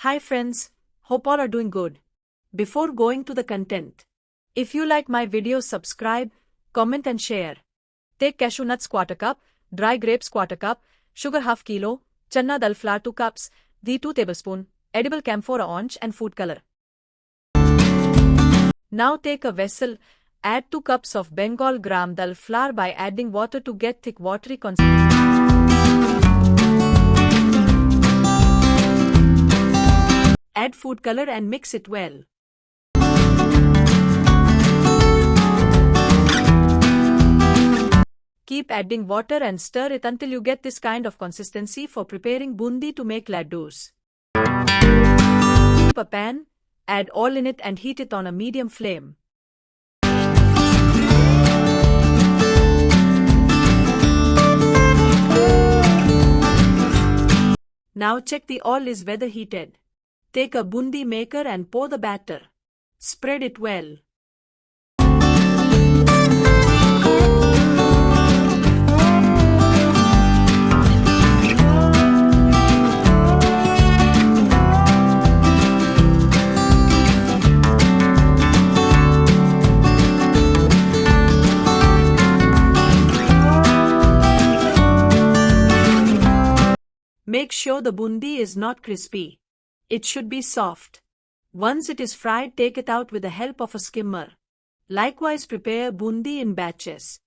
Hi friends, hope all are doing good. Before going to the content, if you like my video, subscribe, comment and share. Take cashew nuts quarter cup, dry grapes quarter cup, sugar half kilo, channa dal flour 2 cups, ghee 2 tablespoon, edible camphor orange and food color. Now take a vessel, add 2 cups of Bengal gram dal flour by adding water to get thick watery consistency. Add food color and mix it well. Keep adding water and stir it until you get this kind of consistency for preparing bundi to make laddoos. Keep a pan, add oil in it and heat it on a medium flame. Now check the oil is weather heated. Take a bundi maker and pour the batter. Spread it well. Make sure the bundi is not crispy. It should be soft. Once it is fried, take it out with the help of a skimmer. Likewise, prepare bundi in batches.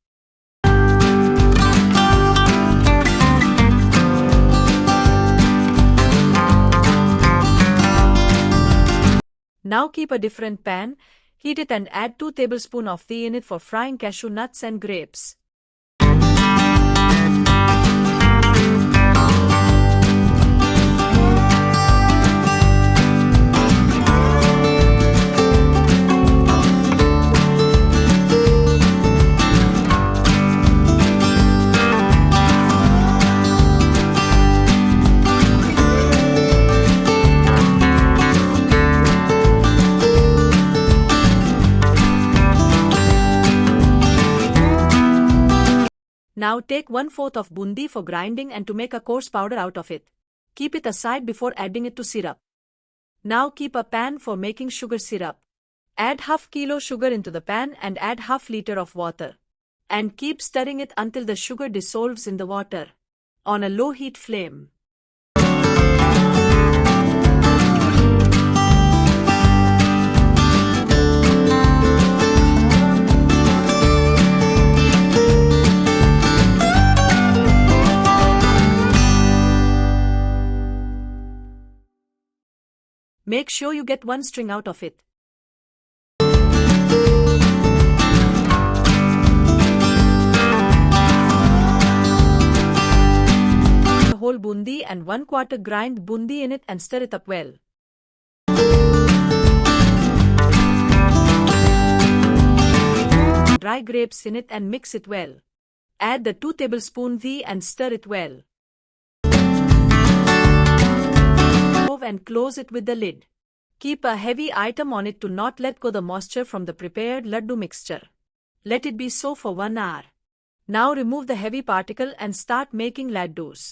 Now keep a different pan, heat it and add 2 tablespoons of ghee in it for frying cashew nuts and grapes. Now take 1/4 of bundi for grinding and to make a coarse powder out of it. Keep it aside before adding it to syrup. Now keep a pan for making sugar syrup. Add half kilo sugar into the pan and add half liter of water. And keep stirring it until the sugar dissolves in the water. On a low heat flame. Make sure you get one string out of it. The whole bundi and 1/4 grind bundi in it and stir it up well. Dry grapes in it and mix it well. Add the 2 tablespoons ghee and stir it well. And close it with the lid. Keep a heavy item on it to not let go the moisture from the prepared laddu mixture. Let it be so for 1 hour. Now remove the heavy particle and start making laddoos.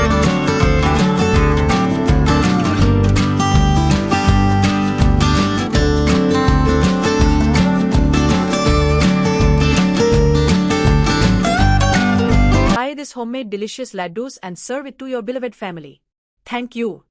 Try this homemade delicious laddoos and serve it to your beloved family. Thank you.